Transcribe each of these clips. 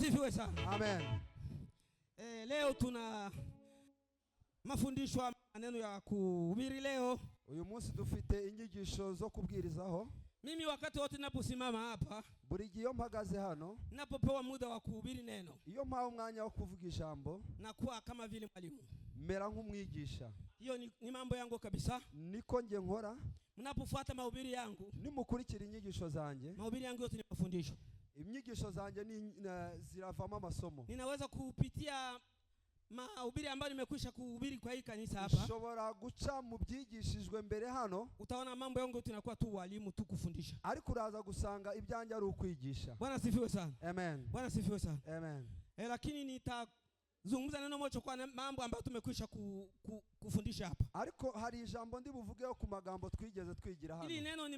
asifiwe sana. Amen. Leo tuna mafundisho maneno ya kuhubiri leo. Uyu munsi dufite inyigisho zo kubwirizaho. Mimi wakati wote ninaposimama hapa, buri gihe mpagaze hano, ninapopewa muda wa kuhubiri neno, iyo mpawe umwanya wo kuvuga ijambo, nakuwa kama vile mwalimu, mera nk'umwigisha. Hiyo ni mambo yangu kabisa. Niko nge nkora. Mnapofuata mahubiri yangu, nimukurikira inyigisho zanjye, mahubiri yangu yote ni mafundisho. Inyigisho zanjye ni ziravamo amasomo. Ninaweza kupitia mahubiri ambayo nimekwisha kuhubiri kwa hii kanisa hapa. Ushobora guca mu byigishijwe mbere hano, utaona mambo yangu tunakuwa tu walimu tu kufundisha. Ariko uraza gusanga ibyanjye ari ukwigisha. Bwana sifiwe sana. Amen. Bwana sifiwe sana. Amen. Lakini nitazungumza neno moja kwa mambo ambayo tumekwisha kufundisha hapa. Ariko hari ijambo ndi buvugeho ku magambo twigeze twigira hano. Ili neno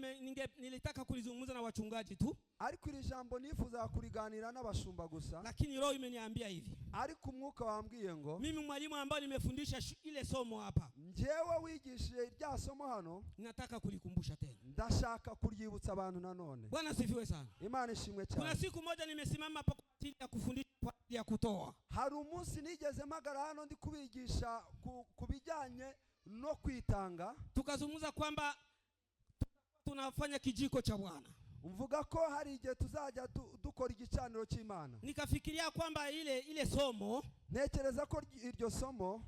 nilitaka kulizungumza na wachungaji tu. Ariko iri jambo nifuza kuriganira n'abashumba gusa. Lakini roho imeniambia hivi. Ariko umwuka wambwiye ngo mimi mwalimu ambaye nimefundisha ile somo hapa, njyewe wigishije rya somo hano, nataka kulikumbusha tena. Ndashaka kuryibutsa abantu nanone. Bwana sifiwe sana. Imana ishimwe cyane. Kuna siku moja nimesimama hapa kwa ajili ya kufundisha, kwa ajili ya kutoa. Hari umunsi nigeze magara hano ndi kubigisha kubijyanye no kwitanga. Tukazungumza kwamba tunafanya kijiko cha Bwana. Umvuga ko hari igihe tuzajya dukora igicaniro cy'Imana. Nikafikiria kwamba ile somo, ntekereza ko iryo somo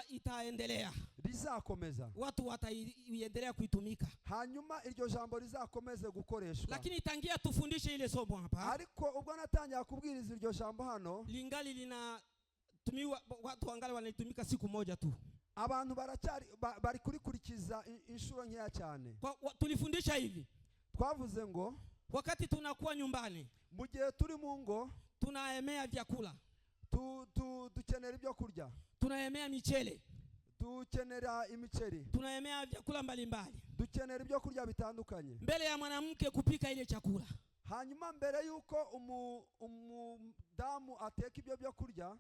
itaendelea, rizakomeza, watu wataiendelea kuitumika, hanyuma iryo jambo rizakomeze gukoreshwa. Lakini tangia tufundishe ile somo hapa, ariko ubwo natangiye kubwiriza iryo jambo hano, lingali linatumiwa, watu wangali wanaitumika siku moja tu. Abantu bari kurikurikiza inshuro nkeya cyane. Tulifundisha hivi, twavuze ngo wakati tunakuwa nyumbani, mu gihe turi mu ngo, tunaemea vyakula, dukenera ibyo kurya, tunaemea michele, dukenera imiceri, tunaemea vyakula mbalimbali, dukenera ibyo kurya bitandukanye. Mbele ya mwanamke kupika ile chakula, hanyuma mbere yuko umudamu ateka ibyo byo kurya,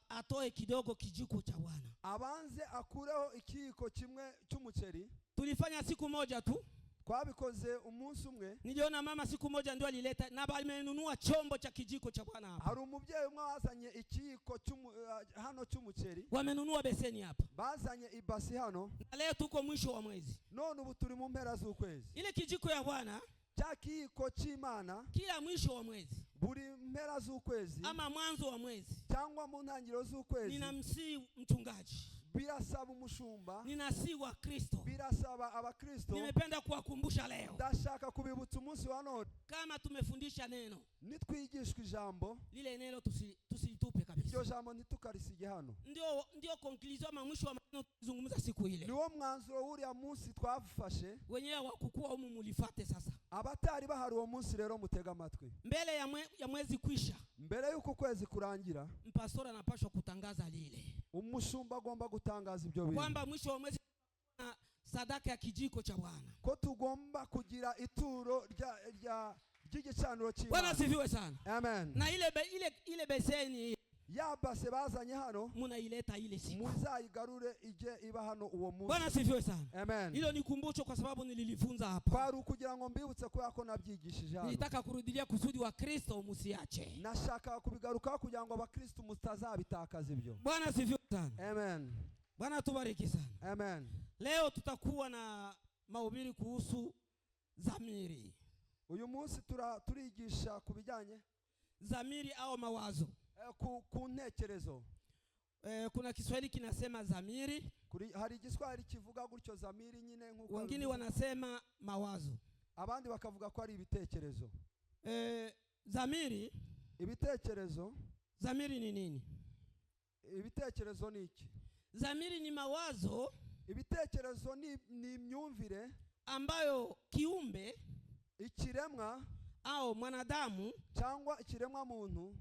atoe kidogo kijiko cha Bwana, abanze akureho ikiyiko kimwe cy'umuceri. Tulifanya siku moja tu, twabikoze umunsi umwe. Niliona mama siku moja ndio alileta na bamenunua chombo cha kijiko cha Bwana hapa. Hari umubyeyi umwe wazanye ikiyiko hano cy'umuceri, wamenunua beseni hapa, bazanye ibasi hano. Na leo tuko mwisho wa mwezi, none ubu turi mu mpera z'ukwezi. Ile kijiko ya Bwana, cya kiyiko cy'Imana, kila mwisho wa mwezi, buri mpera z'ukwezi ama mwanzo wa mwezi, cyangwa mu ntangiriro z'ukwezi, ninamsii mchungaji, birasaba umushumba, ninasi wa Kristo, birasaba abakristo. Nimependa kuwakumbusha leo, ndashaka kubibutsa umunsi wa none, kama tumefundisha neno, nitwigishwa ijambo, lile neno tusilitupe kabisa. Iryo jambo ntitukarisige hano. Ndio conclusion ama mwisho wa maneno tuzungumza siku ile. Niwo mwanzuro w'uriya munsi twafashe. Wenyewe wakukua umu mulifate sasa. Abatari bahari uwo munsi rero mutega amatwi. Mbele ya mwezi kwisha, mbere yuko kwezi kurangira, mpastora anapaswa kutangaza lile. Umushumba agomba gutangaza ibyo bintu, kwamba mwisho wa mwezi na sadaka ya kijiko cha Bwana, ko tugomba kugira ituro ry'igicaniro cy'Imana. Bwana sifiwe sana. Amen. Na ile beseni ya base bazanye hano, munaileta ile siku, muzayigarure ije iba hano uwo munsi. Bwana sifiwe sana. Amen. Hilo ni kumbusho kwa sababu nililifunza hapa. Kwari kugira ngo mbibutse ko yako nabyigishije hano. Nilitaka kurudilia kusudi wa Kristo musiache. Nashaka kubigaruka kugira ngo abakristo mutazabitakaza ibyo. Bwana sifiwe sana. Amen. Bwana tubariki sana. Amen. Leo tutakuwa na mahubiri kuhusu dhamiri. Uyu munsi turigisha kubijyanye dhamiri au mawazo, ku ntekerezo. Kuna Kiswahili kinasema dhamiri, hari Igiswahili kivuga gutyo dhamiri nyine nkuko wengine wanasema mawazo, abandi bakavuga ko ari ibitekerezo. Dhamiri, ibitekerezo. Dhamiri ni nini? Ibitekerezo ni iki? Dhamiri ni mawazo, ibitekerezo ni imyumvire ambayo kiumbe, ikiremwa au mwanadamu cyangwa ikiremwa muntu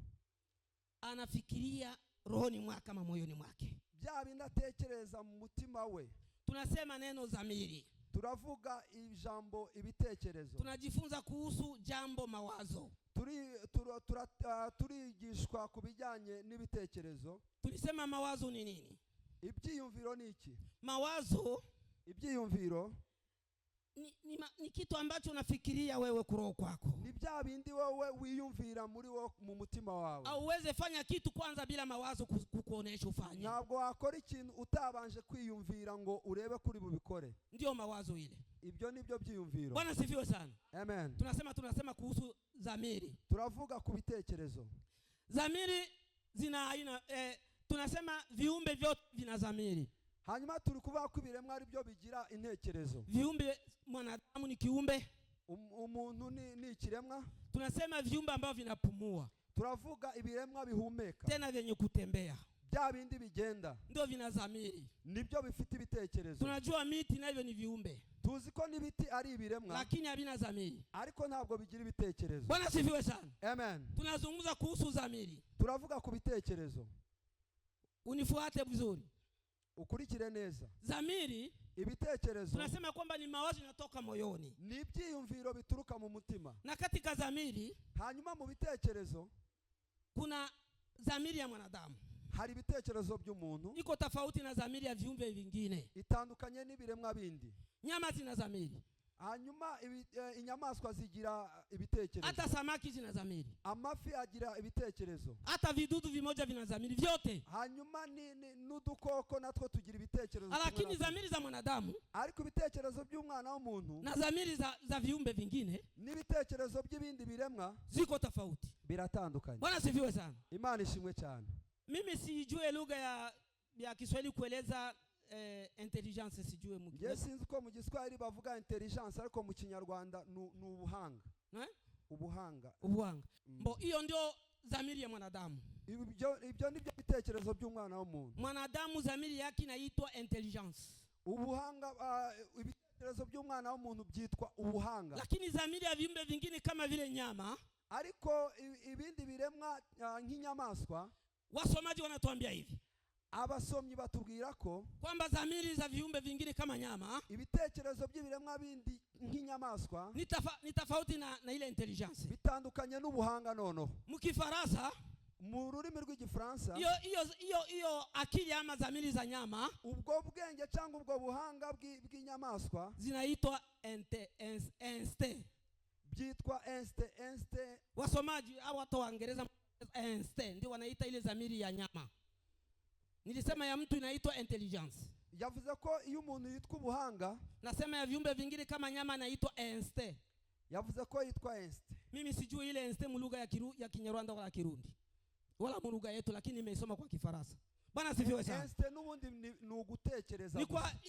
anafikiria rohoni mwake kama moyoni mwake, bya binatekereza mu mutima we. Tunasema neno dhamiri, turavuga ijambo ibitekerezo. Tunajifunza kuhusu jambo mawazo, turigishwa kubijyanye n'ibitekerezo. Tulisema mawazo ni nini? Ibyiyumviro ni iki? Mawazo, ibyiyumviro ni kitu ambacho unafikiria wewe kuroho kwako. Ni bya bindi wowe wiyumvira muri wo mu mutima wawe. Au uweze fanya kitu kwanza bila mawazo kukuonesha ufanye. Ntabwo wakora ikintu utabanje kwiyumvira ngo urebe kuri bubikore. Ndio mawazo ile. Ibyo nibyo byiyumviro. Bwana sifiwe sana. Amen. Tunasema kuhusu dhamiri. Turavuga ku bitekerezo. Dhamiri zina aina tunasema viumbe vyote vina dhamiri. Hanyuma turi kuvuga ko ibiremwa ari byo bigira intekerezo. Viumbe, mwanadamu ni kiumbe. Umuntu ni ikiremwa. Tunasema viumbe ambavyo vinapumua. Turavuga ibiremwa bihumeka. Tena vyenye kutembea. Bya bindi bigenda. Ndio vina dhamiri. Nibyo bifite ibitekerezo. Tunajua miti navyo ni viumbe. Tuzi ko n'ibiti ari ibiremwa. Lakini havina dhamiri. Ariko ntabwo bigira ibitekerezo. Bwana sifiwe sana. Amen. Tunazungumza kuhusu dhamiri. Turavuga ku bitekerezo. Unifuate vizuri. Ukurikire neza. Dhamiri, ibitekerezo, tunasema kwamba ni mawazo yanatoka moyoni. Ni ibyiyumviro bituruka mu mutima. Na katika dhamiri, hanyuma mu bitekerezo kuna dhamiri ya mwanadamu. Hari ibitekerezo by'umuntu. Iko tofauti na dhamiri ya viumbe vingine. Itandukanye n'ibiremwa bindi. Nyama zina dhamiri. Hanyuma inyamaswa zigira ibitekerezo. Hata samaki zina dhamiri. Amafi agira ibitekerezo. Hata vidudu vimoja vina dhamiri vyote. Hanyuma n'udukoko natwo tugira ibitekerezo. Lakini dhamiri za mwanadamu, ariko ibitekerezo by'umwana w'umuntu na dhamiri za viumbe vingine, n'ibitekerezo by'ibindi biremwa ziko tofauti. Biratandukanye. Bwana sifiwe sana. Imana ishimwe cyane. Mimi sijue lugha ya Kiswahili kueleza intelligence, sijue mu Kinyarwanda. Sinzi ko mu Giswahili bavuga intelligence, ariko mu Kinyarwanda ni ubuhanga. Ubuhanga. Mbo hiyo ndio dhamiri ya mwanadamu. Ibyo nibyo bitekerezo by'umwana w'umuntu. Mwanadamu dhamiri yake inaitwa intelligence. Ubuhanga, ibitekerezo by'umwana w'umuntu byitwa ubuhanga. Lakini dhamiri ya viumbe vingine kama vile nyama, ariko ibindi biremwa nk'inyamaswa, wasomaji wanatuambia hivi. Abasomyi batubwira ko kwamba dhamiri za viumbe vingine kama nyama, ibitekerezo by'ibiremwa bindi nk'inyamaswa, ni tofauti na ile intelligence. Bitandukanye n'ubuhanga nono. Mu Kifaransa, mu rurimi rw'Igifaransa, iyo akili ama dhamiri za nyama, ubwo bwenge cyangwa ubwo buhanga bw'inyamaswa zinaitwa instinct. Byitwa instinct. Wasomaji au watu wa Kiingereza instinct ndio wanaita ile dhamiri ya nyama. Nilisema ya mtu inaitwa intelligence. Yavuze ko iyo umuntu yitwa ubuhanga. Nasema ya viumbe vingine kama nyama inaitwa instinct. Yavuze ko yitwa instinct. Mimi sijui ile instinct mu lugha ya Kinyarwanda wala Kirundi, wala mu lugha yetu, lakini nimeisoma kwa Kifaransa. Bwana sifiwe sana. Instinct n'ubundi ni ugutekereza,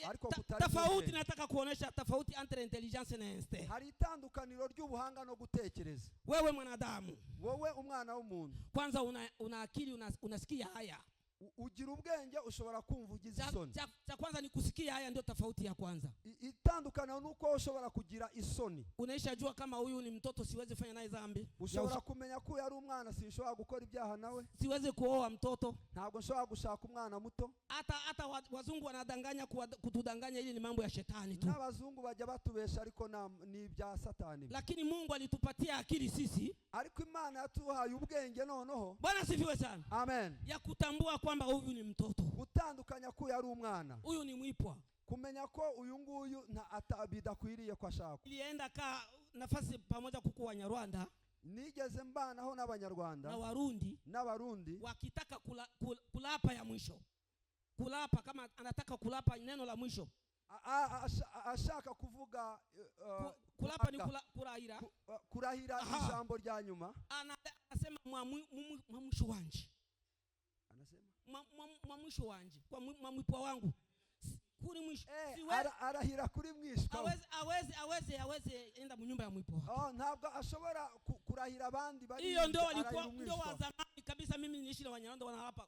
ariko kutari tofauti. Nataka kuonesha tofauti entre intelligence na instinct. Hari itandukaniro ry'ubuhanga no gutekereza. Wewe mwanadamu, wowe umwana w'umuntu, kwanza una akili, unasikia haya. Ugira ubwenge, ushobora kumva ugize isoni. Cha kwanza ni kusikia haya, ndio tofauti ya kwanza. Itandukana nuko ushobora kugira isoni. Unaisha jua kama huyu ni mtoto, siwezi fanya naye dhambi. Ushobora kumenya ko yari umwana, sinshobora gukora ibyaha nawe. Siwezi kuoa mtoto. Ntabwo nshobora gushaka umwana muto. Hata wazungu wanadanganya kutudanganya, ili ni mambo ya shetani tu. N'abazungu bajya batubesha, ariko ni ibya Satani. Lakini Mungu alitupatia akili sisi. Ariko Imana yatuhaye ubwenge noneho. Bwana sifiwe sana. Amen. Ya kutambua kwamba huyu ni mtoto. Gutandukanya ko yari umwana. Huyu ni mwipwa. Kumenya ko uyu nguyu bidakwiriye ko ashaka. Nilienda ka nafasi pamoja kuku Wanyarwanda. Nigeze mbanaho n'Abanyarwanda n'Abarundi wakitaka kulapa ya mwisho. Kulapa, kama anataka kulapa neno la mwisho. Ashaka kuvuga kulapa ni kurahira. Kurahira ijambo rya nyuma. Anasema mwisho wanje. Mwisho wanje kwa mwipwa wangu. Kuri mwisho. Arahira kuri mwishwa. Aweze enda mu nyumba ya mwipwa. Ntabwo ashobora kurahira abandi bari. Hiyo ndio walikuwa ndio wa zamani kabisa. Mimi niishi na Wanyarwanda wanalapa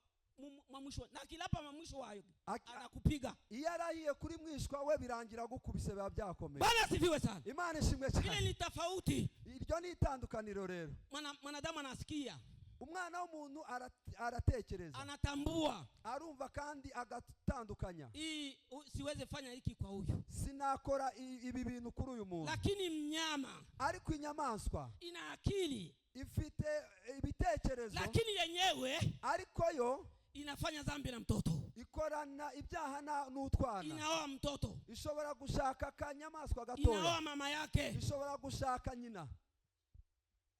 mwisho, na kilapa mwisho wayo anakupiga. Iyo arahiye kuri mwishwa we birangira gukubise biba byakomeye. Bwana sifiwe sana. Imana ishimwe cyane. Ile ni tofauti. Iryo ni itandukaniro rero. Mwanadamu anasikia. Umwana w'umuntu aratekereza, anatambua, arumva kandi agatandukanya. Siweze fanya hiki kwa huyu, sinakora ibi bintu kuri uyu muntu. Lakini mnyama, ariko inyamaswa ina akili, ifite ibitekerezo, lakini yenyewe ariko yo inafanya dhambi na mtoto, ikorana ibyaha n'utwana, inaoa mtoto, ishobora gushaka kanyamaswa inaoa gatoya, mama yake, ishobora gushaka nyina,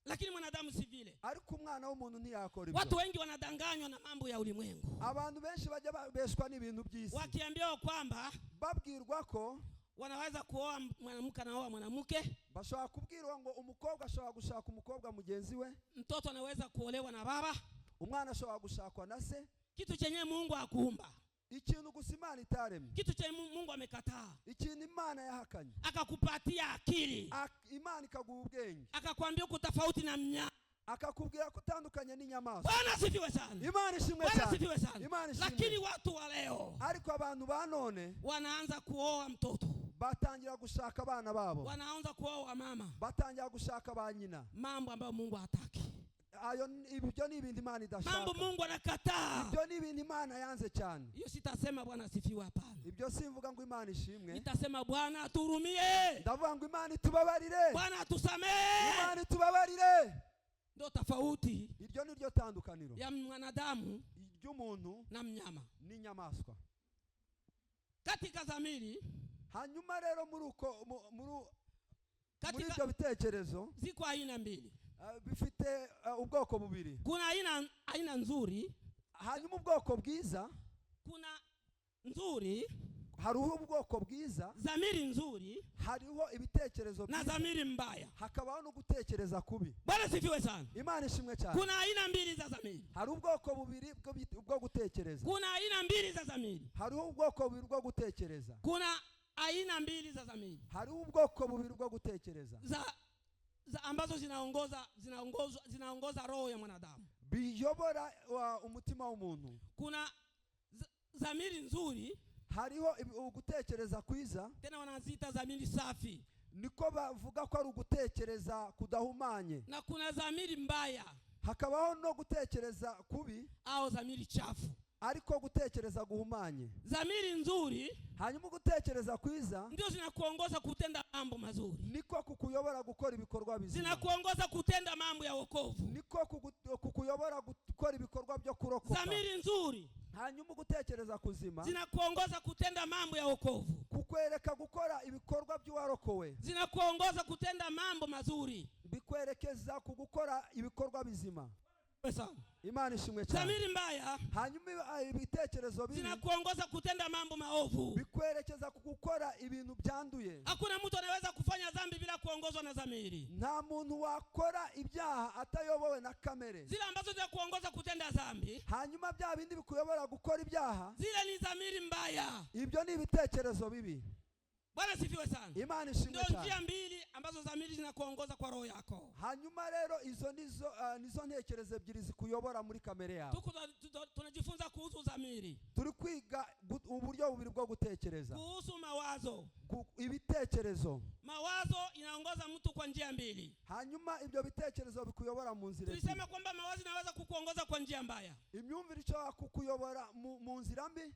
lakini mwanadamu si vile. ariko umwana w'umuntu ntiyakora Watu ibyo. wengi wanadanganywa na mambo ya ulimwengu, Abantu benshi bajya babeshwa n'ibintu by'isi, wakiambiwa kwamba babwirwa ko wanaweza kuoa mwanamke anaoa mwanamke, bashobora kubwirwa ngo umukobwa ashobora gushaka umukobwa mugenzi we, mtoto anaweza kuolewa na baba. umwana ashobora gushakwa na se. Kitu chenye Mungu hakuumba, Ikintu gusa Imana itaremye, kitu chenye Mungu amekataa, ikintu Imana yahakanye, akakupatia akili, Imana ikaguha ubwenge, akakwambia uko tofauti na mnyama. akakubwira ko utandukanye n'inyamaswa. Bwana asifiwe sana. Imana ishimwe Bwana cyane, asifiwe sana. Imana ishimwe. Lakini watu wa leo Ariko abantu ba none wanaanza kuoa mtoto, batangira gushaka abana babo, wanaanza kuoa mama, batangira gushaka ba nyina. mambo ambayo Mungu hataki, Ibyo ni ibintu Imana idashaka, mambo Mungu anakataa. ibyo ni ibintu Imana yanze cyane. Hiyo sitasema Bwana asifiwe, hapana. Ibyo simvuga ngo Imana ishimwe, Nitasema Bwana aturumie, ndavuga ngo Imana itubabarire, Bwana atusamee. Imana itubabarire. Ndio tofauti Iryo ni ryo tandukaniro ya mwanadamu ry'umuntu na mnyama n'inyamaswa. katika dhamiri. Hanyuma rero muri Katika ibyo bitekerezo ziko aina mbili, bifite ubwoko bubiri. kuna aina nzuri, Hanyuma ubwoko bwiza, kuna nzuri, hariho ubwoko bwiza, dhamiri nzuri hariho ibitekerezo na byiza, dhamiri mbaya. hakabaho no gutekereza kubi. Bwana sifiwe sana. Imana ishimwe cyane. Kuna aina mbili za dhamiri, Hari ubwoko bubiri bwo gutekereza, kuna aina mbili za dhamiri, hariho ubwoko bubiri bwo gutekereza, kuna aina mbili za dhamiri hariho ubwoko bubiri bwo gutekereza za ambazo zinaongoza roho ya mwanadamu. biyobora umutima w'umuntu. Kuna dhamiri nzuri, Hariho ugutekereza kwiza, tena wanaziita dhamiri safi, niko bavuga ko ari ugutekereza kudahumanye. na kuna dhamiri mbaya Hakabaho no gutekereza kubi, au dhamiri chafu. ariko gutekereza guhumanye. Dhamiri nzuri Hanyuma gutekereza kwiza ndio zinakuongoza kutenda mambo mazuri, niko kukuyobora gukora ibikorwa bizima, zinakuongoza kutenda mambo ya wokovu. niko kukuyobora gukora ibikorwa byo kurokoka. Dhamiri nzuri Hanyuma gutekereza kuzima zinakuongoza kutenda mambo ya wokovu, kukwereka gukora ibikorwa by'uwarokowe, zinakuongoza kutenda mambo mazuri. bikwerekeza ku gukora ibikorwa bizima. Imana ishimwe cyane. Dhamiri mbaya Hanyuma ibitekerezo bibi zinakuongoza kutenda mambo maovu, bikwerekeza ku gukora ibintu byanduye. Hakuna mtu anaweza kufanya dhambi bila kuongozwa na dhamiri. Nta muntu wakora ibyaha atayobowe na kamere. Zile ambazo zinakuongoza kutenda dhambi, Hanyuma bya bindi bikuyobora gukora ibyaha, zile ni dhamiri mbaya. ibyo ni ibitekerezo bibi. Bwana sifiwe sana. Imana ishimwe Ndio cyane. njia mbili ambazo dhamiri zinakuongoza kwa roho yako. Hanyuma rero izo nizo ntekerezo ebyiri zikuyobora muri kamere yawe. Tunajifunza kuhusu dhamiri, Turi kwiga uburyo bubiri bwo gutekereza, kuhusu mawazo. ibitekerezo. Mawazo inaongoza mtu kwa njia mbili. Hanyuma ibyo bitekerezo bikuyobora mu nzira ebyiri. Tulisema kwamba mawazo inaweza kukuongoza kwa njia mbaya, Imyumvire ishobora kukuyobora mu nzira mbi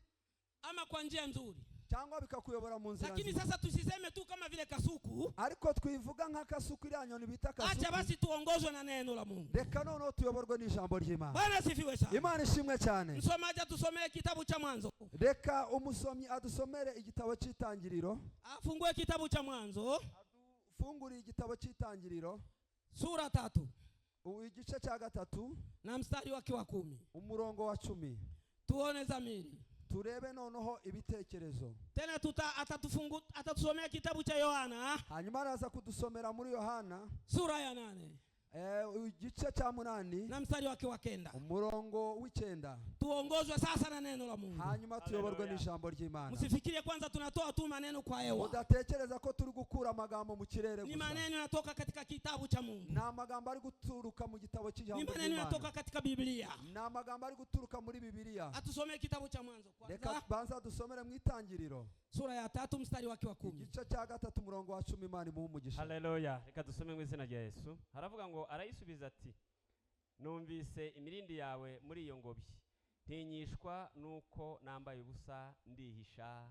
ama kwa njia nzuri. cyangwa bikakuyobora mu nzira Lakini nziza. sasa tusiseme tu kama vile kasuku, Ariko twivuga nk'akasuku, iriya nyoni bita acha kasuku. basi tuongozwe na neno la Mungu. Reka noneho tuyoborwe n'ijambo ry'Imana. Bwana sifiwe sana. Imana ishimwe cyane. Msomaji atusomee kitabu cha Mwanzo. Reka umusomyi adusomere igitabo cy'Itangiriro. Afungue kitabu cha Mwanzo, Adufunguriye igitabo cy'Itangiriro, sura 3 igice cya 3 na mstari wake wa 10. umurongo wa 10. Tuone dhamiri. Turebe noneho ibitekerezo. Tena atatusomea kitabu cha Yohana, Hanyuma araza kudusomera muri Yohana sura ya 8 igice cya 8 na mstari wake wa 9. umurongo w'9. Tuongozwe sasa na neno la Mungu. Hanyuma tuyoborwe n'ijambo ry'Imana. Msifikirie kwanza tunatoa tu maneno kwa hewa. Udatekereza ko turi gukura amagambo mu kirere Ni gusa. maneno yanatoka katika kitabu cha Mungu. Ni amagambo ari guturuka mu gitabo Ni cy'ijambo maneno yanatoka ry'Imana. katika Biblia. Ni amagambo ari guturuka muri Bibiliya. Atusomee kitabu cha Mwanzo Reka kwanza, banza dusomere mu Itangiriro sura ya 3 mstari wake wa 10. igice cya 3 umurongo wa 10. Imana imuhe umugisha. Haleluya. Reka dusome mu izina rya Yesu. Haravuga ngo arayisubiza ati, numvise imirindi yawe muri iyo ngobyi, ntinyishwa nuko nambaye ubusa ndihisha.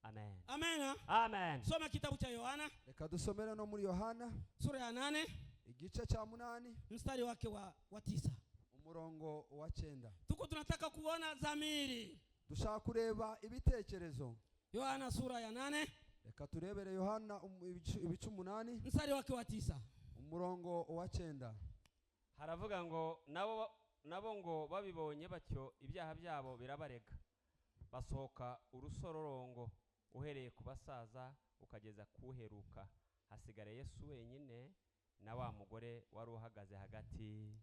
Amen. Amen. Amen. Soma kitabu cha Yohana, Reka dusomere no muri Yohana sura ya 8 igice cya 8 mstari wake wa 9. umurongo wa 9. Tuko tunataka kuona dhamiri. Dushaka kureba ibitekerezo. Yohana sura ya 8 reka turebere Yohana ibice 8 mstari wake wa 9. umurongo wa 9. haravuga ngo nabo ngo babibonye batyo ibyaha byabo birabarega, basohoka urusororongo uhereye ku basaza ukageza kuheruka, hasigara Yesu wenyine na wa mugore wari uhagaze hagati.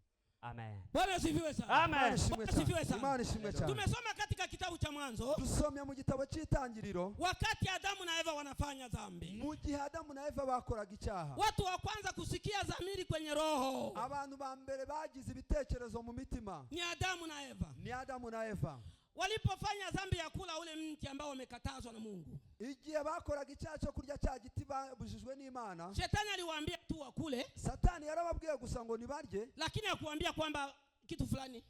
Amen. Bwana sifiwe sana. Amen. Sifiwe sana. Imani shimwe cyane. Tumesoma katika kitabu cha Mwanzo. Dusomye mu gitabo cy'Itangiriro. Wakati Adamu na Eva wanafanya dhambi. Mu gihe Adamu na Eva bakoraga icyaha. Watu wa kwanza kusikia dhamiri kwenye roho. Abantu ba mbere bagize ibitekerezo mu mitima. Ni Adamu na Eva. Ni Adamu na Eva. Walipofanya dhambi ya kula ule mti ambao wamekatazwa na Mungu. Igihe bakoraga icyaha cyo kurya cya giti babujijwe n'Imana. Shetani aliwaambia tu wakule. Satani yarababwiye gusa ngo nibarye. Lakini hakuambia kwamba kitu fulani.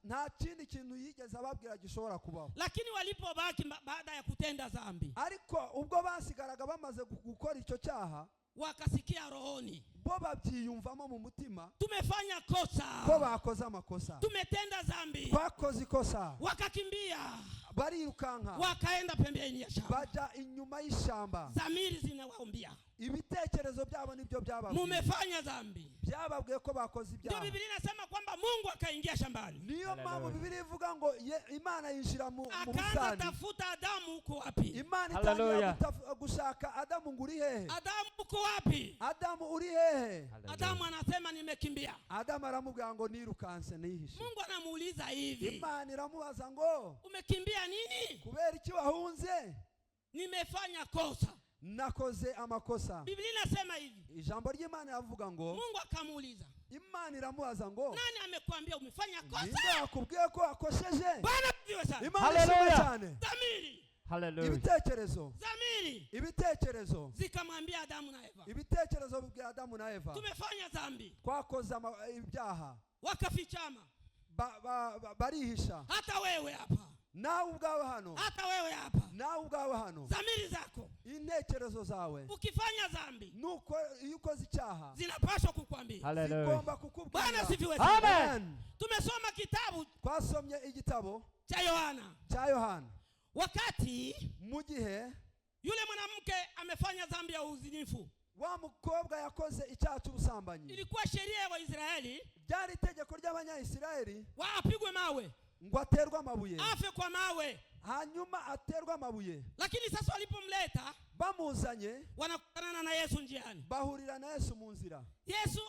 Nta kindi kintu yigeze ababwira gishobora kubaho. Lakini walipobaki baada ya kutenda dhambi. Ariko ubwo basigaraga bamaze gukora icyo cyaha, wakasikia rohoni, bo babyiyumvamo mu mutima, tumefanya kosa, ko bakoze amakosa, tumetenda dhambi, bakoze ikosa, wakakimbia, barirukanka, wakaenda pembeni ya shamba, baja inyuma y'ishamba. dhamiri zinawaambia, ibitekerezo byabo nibyo byababwiye, mumefanya dhambi, byababwiye ko bakoze ibyaha. Ndio Biblia inasema kwamba Mungu akaingia shambani. Niyo mpamvu Biblia ivuga ngo Imana yinjira mu busani, akaanza tafuta Adamu uko wapi. Imana itangira gushaka Adamu, nguri hehe? Adamu uko wapi? Adamu uri hehe? Adamu anasema nimekimbia. Adamu aramubwira ngo nirukanse nihishe. Mungu anamuuliza hivi, Imana iramubaza ngo umekimbia nini? Kubera iki wahunze? Nimefanya kosa, nakoze amakosa. Biblia inasema hivi, ijambo ry'Imana yavuga ngo, Mungu akamuuliza, Imana iramubaza ngo, nani amekwambia umefanya kosa? Ninde akubwiye ko akosheje? Bwana ndiwe sana. Imana ishimwe cyane. Dhamiri, haleluya, ibitekerezo, dhamiri, ibitekerezo zikamwambia Adamu na Eva, ibitekerezo bibwira Adamu na Eva, tumefanya dhambi, twakoze ibyaha, wakafichama, barihisha. hata wewe hapa, nawe ubwawe hano, hata wewe hapa, nawe ubwawe hano, dhamiri zako, intekerezo zawe, ukifanya dhambi, nuko iyo ukoze icyaha, zinapaswa kukwambia, zigomba kukubwira. Bwana sifiwe. Amen. Tumesoma kitabu, twasomye igitabo cha Yohana. Wakati mu gihe yule mwanamke amefanya dhambi ya uzinifu, wa mukobwa yakoze icyaha cy'ubusambanyi, ilikuwa sheria ya Waisraeli, byari itegeko ry'Abanyayisiraheli, apigwe mawe, ngo aterwe amabuye, afe kwa mawe, hanyuma aterwe amabuye. Lakini sasa walipomleta, bamuzanye, wanakutana na Yesu njiani, bahurira na Yesu mu nzira. Yesu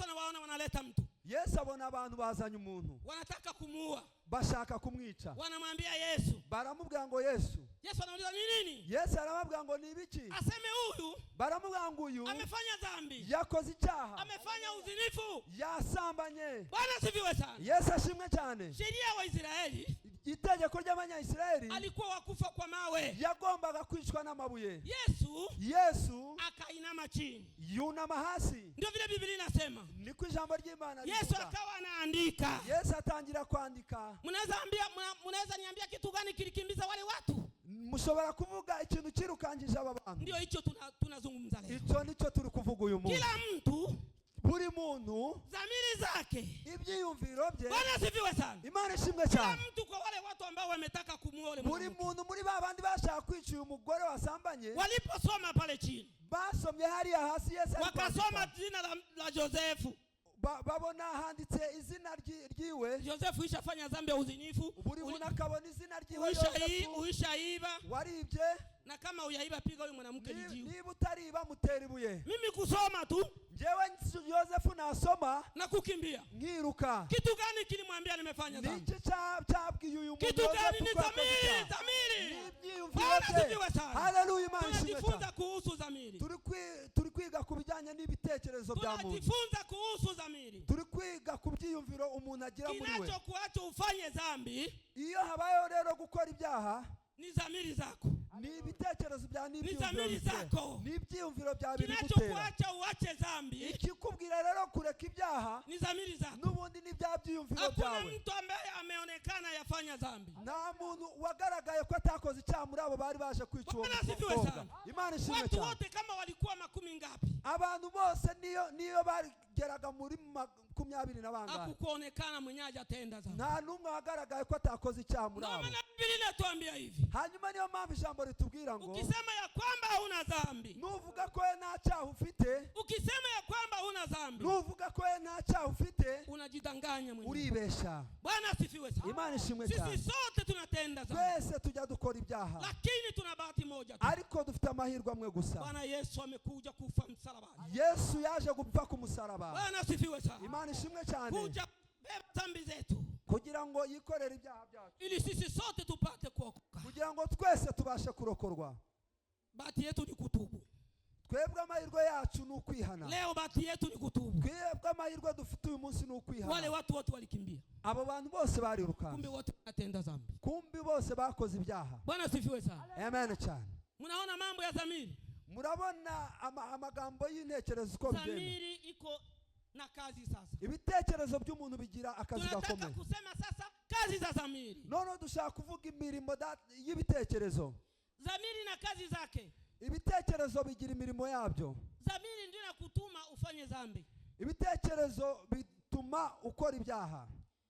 anawaona wanaleta mtu, Yesu abona abantu bazanye umuntu, wanataka kumuua, bashaka kumwica. wanamwambia Yesu, baramubwira ngo Yesu. Yesu anauliza ni nini? Yesu arababwira ngo ni ibiki? Aseme huyu, baramubwira ngo uyu amefanya dhambi, yakoze icyaha, amefanya uzinifu, yasambanye. Bwana sifiwe sana. Yesu ashimwe cyane. Sheria wa Israeli, itegeko ry'Abanyayisiraheli, alikuwa wakufa kwa mawe, yagombaga kwicwa n'amabuye. Yesu akainama chini, yunama hasi. Ndio vile Biblia inasema, niko ijambo ry'Imana Yesu rivuga. akawa anaandika. Yesu atangira kwandika. Mnaweza niambia kitu gani kilikimbiza wale watu? Mushobora kuvuga ikintu kirukangije aba bantu. Ndio hicho tunazungumza leo. Icyo nicyo turi kuvuga uyu munsi. Kila mtu, buri muntu, dhamiri zake, ibyiyumviro bye. Bwana sifiwe sana. Imana ishimwe cyane. Kila mtu, kwa wale watu ambao wametaka kumuoa buri muntu muri babandi bashaka kwica uyu mugore wasambanye, waliposoma pale chini, basomye hariya hasi Yesu wakasoma jina la Josefu, babona handitse izina ryiwe. Josefu ishafanya dhambi ya uzinifu, buri muntu akabona izina ryiwe. Uishaiba, waribye, na kama uyaiba piga huyu mwanamke lijiwe. Niba utariba mutera ibuye. Mimi kusoma tu, jewe Yosefu nasoma na kukimbia. nkiruka. Kitu gani kilimwambia nimefanya dhambi? Niki cyabwiye uyu muntu? Kitu gani? Ni dhamiri. Bwana sifiwe sana. Haleluya, Imana ishimwe. Tunajifunza kuhusu dhamiri. Turi kwiga kubijyanye n'ibitekerezo bya muntu. Tunajifunza kuhusu dhamiri. Turi kwiga kubyiyumviro umuntu agira muri we. Kinachokuacha ufanye dhambi, iyo habayeho rero gukora ibyaha, ni dhamiri zako, ni ibitekerezo bya dhamiri zako, ni ibyiyumviro bya biri gutera. Kinachokuacha uache dhambi, ikikubwira rero kureka ibyaha, ni dhamiri zako, n'ubundi ni bya byiyumviro byawe. Hakuna mtu ambaye ameonekana yafanya dhambi, nta muntu wagaragaye ko atakoze icyaha muri abo bari baje kwica uwo mukobwa. Imana ishimwe cyane. Watu wote kama walikuwa makumi ngapi, abantu bose niyo bari bageraga muri 20 na bangahe hakukuonekana mwenye hajatenda dhambi. nta numwe wagaragaye ko atakoze icyaha muri abo. Maana Biblia inatuambia hivi, hanyuma niyo mpamvu ijambo ritubwira ngo ukisema ya kwamba huna dhambi, nuvuga ko nta cyaha ufite, ukisema ya kwamba huna dhambi, nuvuga ko nta cyaha ufite, unajidanganya mwenyewe. uribesha. Bwana asifiwe sana. Imana ishimwe cyane. Sisi sote tunatenda dhambi, twese tujya dukora ibyaha, lakini tuna bahati moja tu. ariko dufite amahirwe amwe gusa. Bwana Yesu amekuja kufa msalabani. Yesu yaje gupfa ku musaraba. Bwana asifiwe sana. Imana ishimwe cyane. Kuja beba dhambi zetu kugira ngo yikorere ibyaha byacu, ili sisi sote tupate kuokoka. kugira ngo twese tubashe kurokorwa. Bahati yetu ni kutubu. Twebwe amahirwe yacu ni ukwihana. Leo bahati yetu ni kutubu. Twebwe amahirwe dufite uyu munsi ni ukwihana. Wale watu wote walikimbia, abo bantu bose bariruka, kumbe wote wanatenda dhambi. kumbi bose bakoze ibyaha. Bwana asifiwe sana. Amen cyane. Mnaona mambo ya dhamiri. Murabona amagambo y'intekerezo uko bigenda. Dhamiri iko na kazi sasa. Ibitekerezo by'umuntu bigira akazi Tunataka gakomeye. kusema sasa kazi za dhamiri. None dushaka kuvuga imirimo y'ibitekerezo. Dhamiri na kazi zake. Ibitekerezo bigira imirimo yabyo. Dhamiri ndio inakutuma ufanye dhambi. Ibitekerezo bituma ukora ibyaha.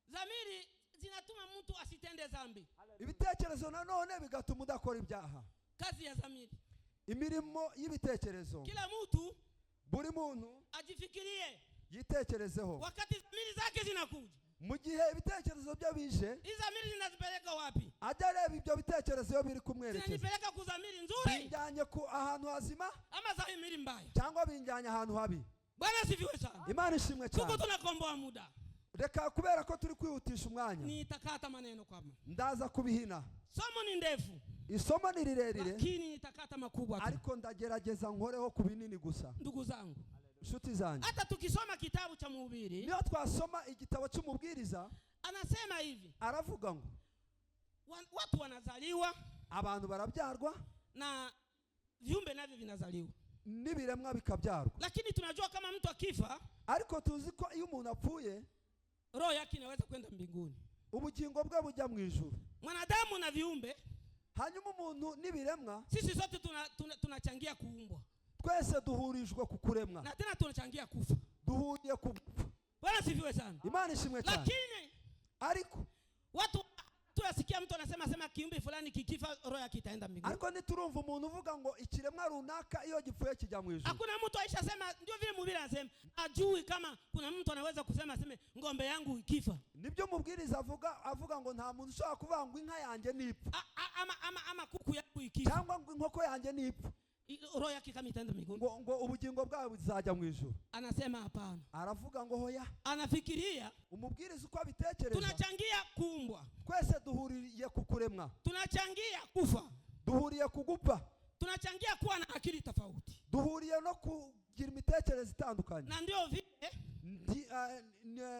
Dhamiri zinatuma mtu asitende dhambi. Ibitekerezo nanone bigatuma udakora ibyaha. Kazi ya dhamiri, imirimo y'ibitekerezo. kila mtu, buri muntu ajifikirie yitekerezeho wakati dhamiri zake zinakuja. mu gihe ibitekerezo byo bije, Hizo dhamiri zinazipeleka wapi? ajya areba ibyo bitekerezo iyo biri kumwerekeza. Zinanipeleka ku dhamiri nzuri Binjyanye ku ahantu hazima ama dhamiri mbaya? cyangwa binjyanye ahantu habi. Bwana asifiwe sana. Imana ishimwe Tuko cyane. tunakomboa muda. Reka kubera ko turi kwihutisha umwanya, Nitakata maneno kama. ndaza kubihina. Somo ni ndefu, Isomo ni rirerire, lakini nitakata makubwa tu. ariko ndagerageza nkoreho ku binini gusa. Ndugu zangu, Inshuti zanjye, hata tukisoma kitabu cha Mhubiri, niyo twasoma igitabo cy'umubwiriza, anasema hivi, aravuga ngo watu wanazaliwa abantu barabyarwa na viumbe navyo vinazaliwa, n'ibiremwa bikabyarwa. lakini tunajua kama mtu akifa, Ariko tuzi ko iyo umuntu apfuye, roho yake inaweza kwenda mbinguni. ubugingo bwe bujya mu ijuru. Mwanadamu na viumbe, Hanyuma umuntu n'ibiremwa, sisi sote tunachangia kuumbwa, twese duhurijwe ku kuremwa, na tena tunachangia kufa. duhuriye ku gupfa. Bwana sifiwe sana. Imana ishimwe cyane. Lakini Ariko watu tuyasikia mtu anasema kiumbe fulani kikifa roho yake itaenda mbinguni. ariko niturumva umuntu uvuga ngo ikiremwa runaka iyo gipfuye kijya mu ijuru. Hakuna mtu aisha sema, ndio vile Mhubiri anasema, ajui kama kuna mtu anaweza kusema aseme ngombe yangu ikifa. Nibyo mubwiriza avuga ngo nta muntu ushobora kuvuga ngo inka yanjye nipfa ama kuku yangu ikifa, cyangwa ngo inkoko yanjye nipfa, roho yake kama itaenda mbinguni. ngo ubugingo bwawe buzajya mu ijuru. Anasema hapana. Aravuga ngo hoya. Anafikiria Umubwiriza uko abitekereza, tunachangia kuumbwa, twese duhuriye ku kuremwa, tunachangia kufa, duhuriye ku gupfa, tunachangia kuwa na akili tofauti, duhuriye no kugira imitekerereze itandukanye. na ndio vile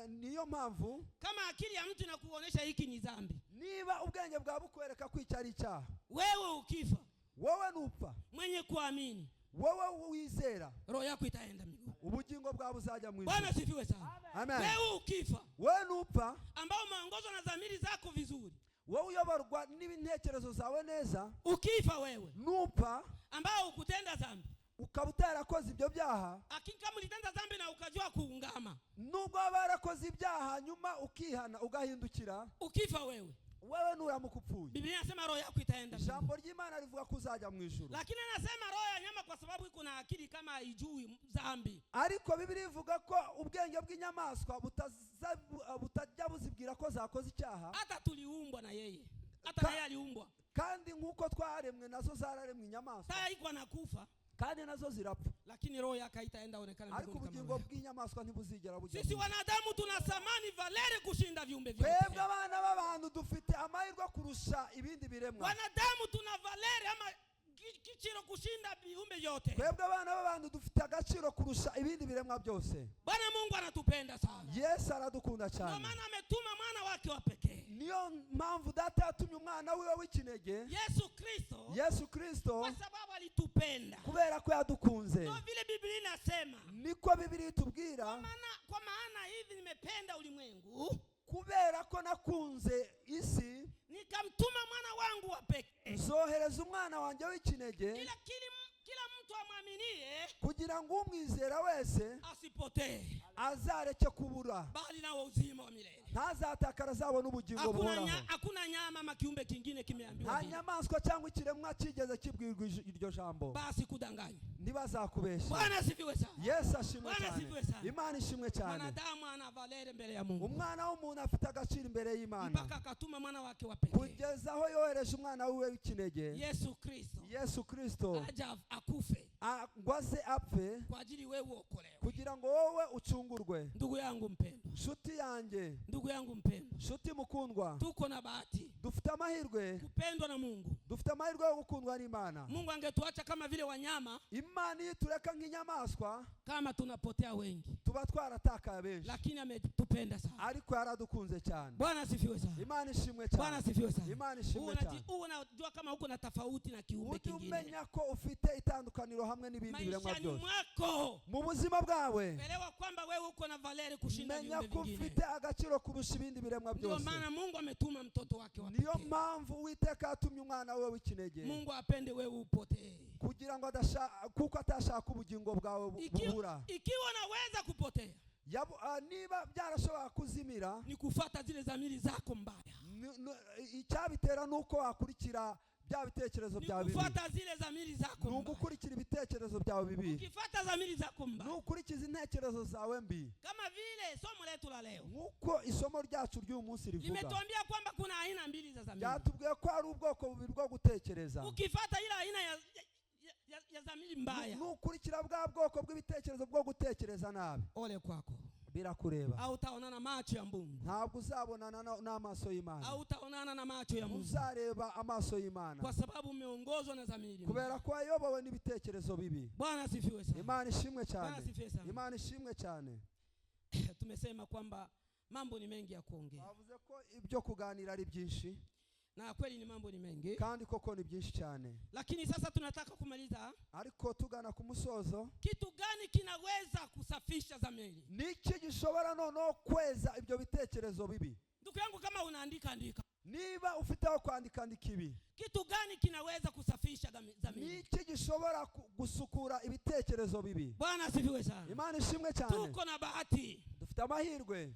niyo mpamvu kama akili ya mtu inakuonesha hiki ni dhambi, niba ubwenge bwa bukwereka ko icyo ari icyaha, wewe ukifa, wowe nupfa, mwenye kuamini, wowe wizera, roho yako itaenda mbinguni. ubugingo bwawe buzajya mu Bwana ijuru. sifiwe sana. Amen. Wewe ukifa, Wowe nupfa, ambao umeongozwa na dhamiri zako vizuri, wowe uyoborwa n'ibintekerezo zawe neza, ukifa wewe nupfa ambao ukutenda dhambi, ukaba utarakoze ibyo byaha, kama ulitenda dhambi na ukajua kuungama, nubwo waba warakoze ibyaha nyuma ukihana ugahindukira, ukifa wewe nuramuka upfuye, Biblia inasema roho yako itaenda mbinguni. ijambo ry'Imana rivuga ko uzajya mu ijuru. Lakini anasema roho ya nyama kwa sababu iko na akili kama haijui dhambi. Ariko Bibiliya ivuga ko ubwenge bw'inyamaswa butajya buzibwira ko zakoze icyaha, Hata tuliumbwa na yeye, hata yeye aliumbwa, kandi nk'uko twaremwe nazo zararemwe inyamaswa, saa iko anakufa, kandi nazo zirapfa, lakini roho yake haitaenda onekana ariko mbinguni ubugingo kama bw'inyamaswa ntibuzigera bujya. sisi wanadamu tuna thamani valere kushinda viumbe Twebwe vyote. abana b'abantu dufite amahirwe kurusha ibindi biremwa. Wanadamu tuna valere ama kichiro kushinda viumbe vyote. Twebwe abana b'abantu dufite agaciro kurusha ibindi biremwa byose. Bwana Mungu anatupenda sana. Yesu aradukunda Ndio cyane. maana ametuma mwana wake wa pekee, Niyo mpamvu data yatumye umwana wiwe w'ikinege, Yesu Kristo, kwa sababu alitupenda. kubera ko yadukunze. Ndio vile Biblia inasema, Niko Bibiliya itubwira, kwa maana hivi nimependa ulimwengu, kubera ko nakunze isi, nikamtuma mwana wangu wa pekee, nzohereza umwana wanjye w'ikinege, ila kila mtu amwaminie kugira ngo umwizera wese asipotee, azareke kubura, bali na uzima wa milele. ntazatakara azabona ubugingo buhoraho. Hakuna nyama ama kiumbe kingine kimeambiwa nta hivi. nyamaswa cyangwa ikiremwa kigeze kibwirwa iryo jambo. Basi kudanganya. Ntibazakubesha. Bwana asifiwe sana. Yesu ashimwe Bwana asifiwe cyane. sana. Imana ishimwe cyane. Mwanadamu ana valere mbele ya Mungu. Umwana w'umuntu afite agaciro imbere y'Imana. Mpaka akatuma mwana wake wa pekee. Kugeza aho yohereje umwana wiwe w'ikinege. Yesu Kristo. Yesu Kristo. Aja akufe. Ngwaze apfe. Kwa ajili wewe uokolewe. Kugira ngo wowe ucungurwe. Ndugu yangu mpendwa. Nshuti yanjye. Ndugu yangu mpendwa. Nshuti mukundwa. Tuko na bahati. Dufite amahirwe. Kupendwa na Mungu. Dufite amahirwe yo gukundwa n'Imana. Mungu angetuacha kama vile wanyama. Imana yitureka nk'inyamaswa. Kama tunapotea wengi. Tuba twaratakaye benshi. Lakini ametupenda sana. Ariko yaradukunze cyane. Bwana asifiwe sana. Imana ishimwe cyane. Bwana asifiwe sana. Imana ishimwe cyane. Unajua kama huko na tofauti na kiumbe kingine. Umenya ko ufite itandukaniro hamwe n'ibindi biremwa byose. Mwako. Mu buzima bwawe. Elewa kwamba wewe uko na valere kushinda viumbe vingine. Menya ko ufite agaciro kurusha ibindi biremwa byose. Ndio maana Mungu ametuma mtoto wake wa pekee. Niyo mpamvu Uwiteka atumye umwana we w'ikinege. Mungu apende wewe upotee. Kugira ngo kuko atashaka ubugingo bwawe bubura. Ikiwa naweza kupotea. Niba byarashobora kuzimira. Ni kufuata zile dhamiri zako mbaya. Icyabitera nuko wakurikira bya bitekerezo byawe bibi. Ufuata zile dhamiri zako mbaya. Nugukurikira ibitekerezo byawe bibi. Ukifuata dhamiri zako mbaya. Nukurikiza intekerezo zawe mbi. Kama vile somo letu la leo. Nkuko isomo ryacu ry'uyu munsi rivuga. Limetuambia kwamba kuna aina mbili za dhamiri. Byatubwiye ko ari ubwoko bubiri bwo gutekereza. Ukifuata ile aina ya dhamiri mbaya. Nukurikira bwa bwoko bw'ibitekerezo bwo gutekereza nabi. Ole kwako. Birakureba. Au utaonana macho ya Mungu. Ntabwo uzabonana n'amaso y'Imana. Au utaonana na macho ya Mungu. Uzareba amaso y'Imana. Kwa sababu umeongozwa na dhamiri. Kubera ko ayobowe n'ibitekerezo bibi. Bwana asifiwe sana. Imana ishimwe cyane. Bwana asifiwe sana. Imana ishimwe cyane. Tumesema kwamba mambo ni mengi ya kuongea. Bavuze ko ibyo kuganira ari byinshi. Na kweli ni mambo ni mengi. Kandi koko ni byinshi cyane. Lakini sasa tunataka kumaliza. Ariko tugana ku musozo. Kitu gani kinaweza kusafisha dhamiri? Niki gishobora noneho kweza ibyo bitekerezo bibi? Ndugu yangu, kama unaandika andika. Niba ufite aho kwandika andika ibi. Kitu gani kinaweza kusafisha dhamiri? Niki gishobora gusukura ibitekerezo bibi? Bwana asifiwe sana. Imana ishimwe cyane. Tuko na bahati. Dufite amahirwe.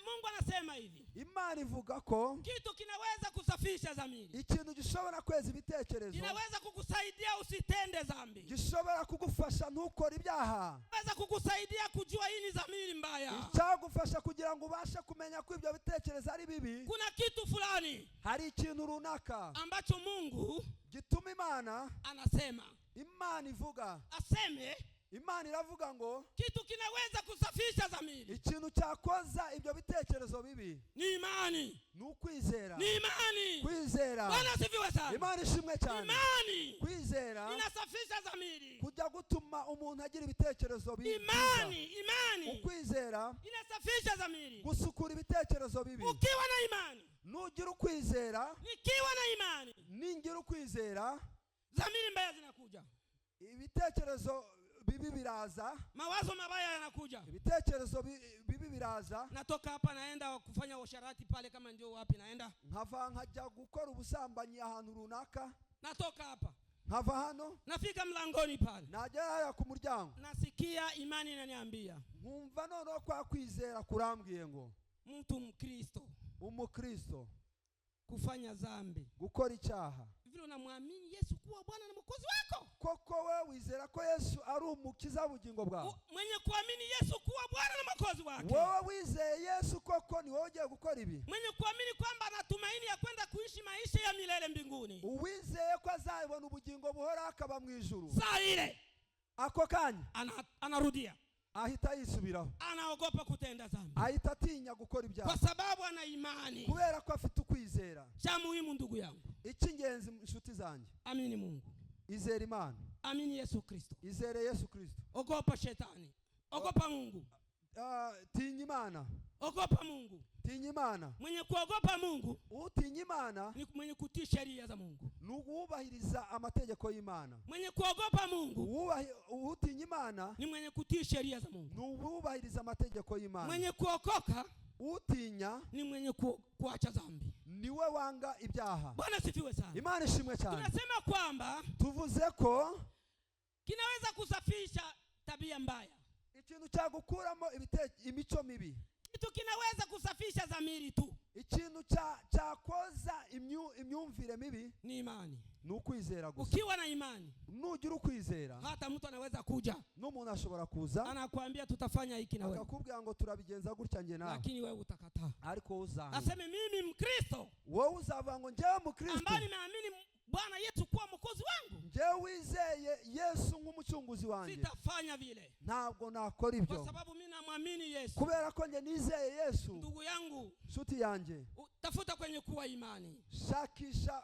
Mungu anasema hivi. Imana ivuga ko kitu kinaweza kusafisha dhamiri. Ikintu gishobora kweza ibitekerezo. Inaweza kukusaidia usitende dhambi. Gishobora kugufasha ntukore ibyaha. Inaweza kukusaidia kujua hii ni dhamiri mbaya. Icyagufasha kugira ngo ubashe kumenya ko ibyo bitekerezo ari bibi. Kuna kitu fulani. Hari ikintu runaka ambacho Mungu gituma Imana anasema. Imana ivuga. Aseme. Imana iravuga ngo kitu kinaweza kusafisha dhamiri. Ikintu cyakoza ibyo bitekerezo bibi ni imani. Nukwizera. Ni imani. Kwizera. Bwana asifiwe sana. Imana ishimwe cyane. Imani. Kwizera. Inasafisha dhamiri. Kujya gutuma umuntu agira ibitekerezo bibi. Imani. Ukwizera. Inasafisha dhamiri. Gusukura ibitekerezo bibi. Ukiwa na imani. Nugira ukwizera. Nikiwa na imani. Ningira ukwizera. Dhamiri mbaya zinakuja. Ibitekerezo bibi biraza. Mawazo mabaya yanakuja. Ibitekerezo bibi biraza. Natoka hapa naenda kufanya usharati pale, kama ndio wapi naenda. Nkava nkajya gukora ubusambanyi ahantu runaka. Natoka hapa. Nkava hano. Nafika mlangoni pale. Najya ku muryango. Nasikia imani inaniambia. Nkumva noneho kwa kwizera kurambwiye ngo mtu Mkristo. Umukristo. Kufanya dhambi. Gukora icyaha. Vile unamwamini Yesu kuwa Bwana na Mwokozi wako. Koko wewe wizera ko Yesu ari umukiza w'ubugingo bwawe. Mwenye kuamini Yesu kuwa Bwana na Mwokozi wake. Wewe wizeye Yesu koko ni wowe ugiye gukora ibi. Mwenye kuamini kwamba anatumaini ya kwenda kuishi maisha ya milele mbinguni. Uwizeye ko azabona ubugingo buhora akaba mu ijuru. Saa ile ako kanya anarudia. Ahita yisubiraho. Anaogopa kutenda dhambi. Ahita atinya gukora ibyaha. Kwa sababu ana imani. Kubera ko afite ukwizera. Cha muhimu ndugu yangu. Icy'ingenzi inshuti zanjye. Amini Mungu. Izere Imana. Amini Yesu Kristo. Izere Yesu Kristo. Ogopa shetani. Ogopa Mungu. Tinya Imana. Ogopa Mungu. Tinya Imana. Mwenye kuogopa Mungu. Utinya Imana. Ni mwenye kutii sheria za Mungu. Nuwubahiriza amategeko y'Imana. Mwenye kuogopa Mungu. Utinya Imana. Ni mwenye kutii sheria za Mungu. Nuwubahiriza amategeko y'Imana. Mwenye kuokoka. Utinya. Ni mwenye kuacha dhambi. Niwe wanga ibyaha. Bwana sifiwe sana. Imana ishimwe cyane. Tunasema kwamba tuvuze ko kinaweza kusafisha tabia mbaya. Ikintu cyagukuramo imico mibi. Kitu kinaweza kusafisha dhamiri tu. Ikintu cyakoza imyumvire mibi ni imani. Nukwizera gusa. Ukiwa na imani, nugira ukwizera, hata mtu anaweza kuja, n'umuntu ashobora kuza, anakuambia tutafanya hiki na wewe, akakubwira ngo turabigenza gutya nge nawe, lakini wewe utakataa. Ariko uzanga, aseme mimi Mkristo, wewe uzavuga ngo njyewe Mkristo ambaye nimeamini Bwana Yesu kuwa mwokozi wangu, njyewe wizeye Yesu nk'umucunguzi wanjye, sitafanya vile, ntabwo nakora ibyo, kwa sababu mimi namwamini Yesu. Kubera ko nge nizeye Yesu. Ndugu yangu, nshuti yanjye, tafuta kwenye kuwa imani. Shakisha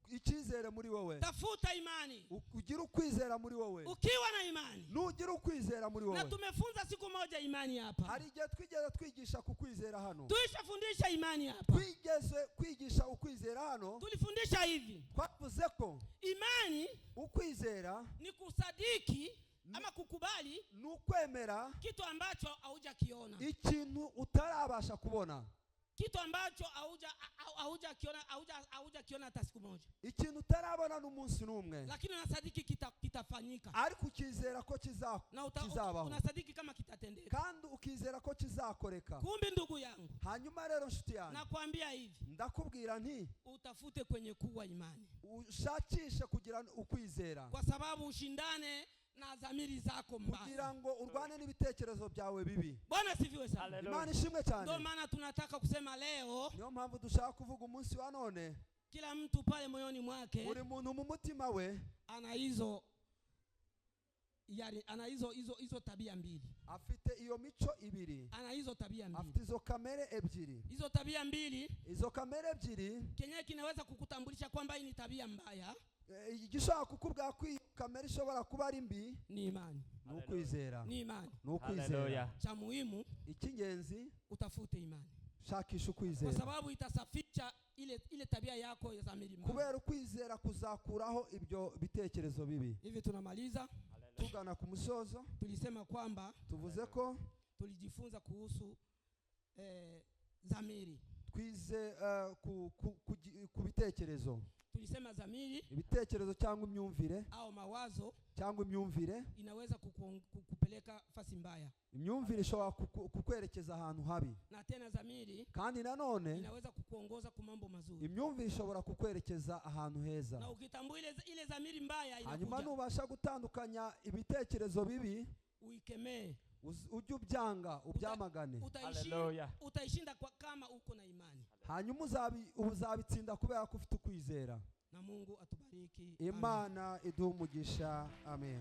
icyizere muri wowe. Tafuta imani. Ugira ukwizera muri wowe. Ukiwa na imani, nugira ukwizera muri wowe. Na tumefunza siku moja imani hapa. Hari igihe twigeze twigisha kukwizera hano. Tuishafundisha imani hapa. Twigeze kwigisha ukwizera hano. Tulifundisha hivi. Twavuze ko imani, ukwizera, ni kusadiki ama kukubali, nukwemera kitu ambacho haujakiona. Ikintu utarabasha kubona. Kitu ambacho haujakiona hata siku moja. Ikintu utarabona n'umunsi n'umwe. Lakini unasadiki kitafanyika. Ariko ukizera ko kizabaho. Unasadiki kama kitatendeka. Kandi ukizera ko kizakoreka. Kumbe ndugu yangu, hanyuma rero nshuti yangu, nakwambia hivi, ndakubwira nti utafute kwenye kuwa imani. Ushakishe kugira ukwizera. Kwa sababu ushindane na dhamiri zako mbaya, kugira ngo urwane n'ibitekerezo byawe bibi. Bwana sifiwe sana. Imana ishimwe cyane. Ndio maana tunataka kusema leo, niyo mpamvu dushaka kuvuga umunsi wa none, kila mtu pale moyoni mwake, buri muntu mu mutima we ana hizo tabia mbili. Afite iyo mico ibiri. Ana hizo tabia mbili. Afite izo kamere ebyiri. Hizo tabia mbili, izo kamere ebyiri, kenye kinaweza kukutambulisha kwamba hii ni tabia mbaya, igishaka kukubwira ko kamere ishobora kuba ari mbi, ni imani. Nukwizera. Ni imani. Nukwizera. Cha muhimu, ikingenzi, utafute imani. Shakisha ukwizera. Kwa sababu itasafisha ile tabia yako ya dhamiri mbaya. Kubera ukwizera kuzakuraho ibyo bitekerezo bibi. Hivi tunamaliza. Tugana ku musozo. Tulisema kwamba tuvuze ko tulijifunza kuhusu dhamiri. Twize ku bitekerezo. Tulisema dhamiri, ibitekerezo cyangwa imyumvire au mawazo cyangwa imyumvire inaweza kukupeleka fasi mbaya. Imyumvire ishobora kukwerekeza ahantu habi. Na tena dhamiri kandi nanone inaweza kukuongoza ku mambo mazuri. Imyumvire ishobora kukwerekeza ahantu heza. Na ukitambua ile dhamiri mbaya inakuja, hanyuma nubasha gutandukanya ibitekerezo bibi, uikemee, ujye ubyanga, ubyamagane. Utaishinda kama uko na imani. Hanyuma uzabitsinda kubera ko ufite ukwizera. Na Mungu atubariki. Imana iduhe umugisha. Amen.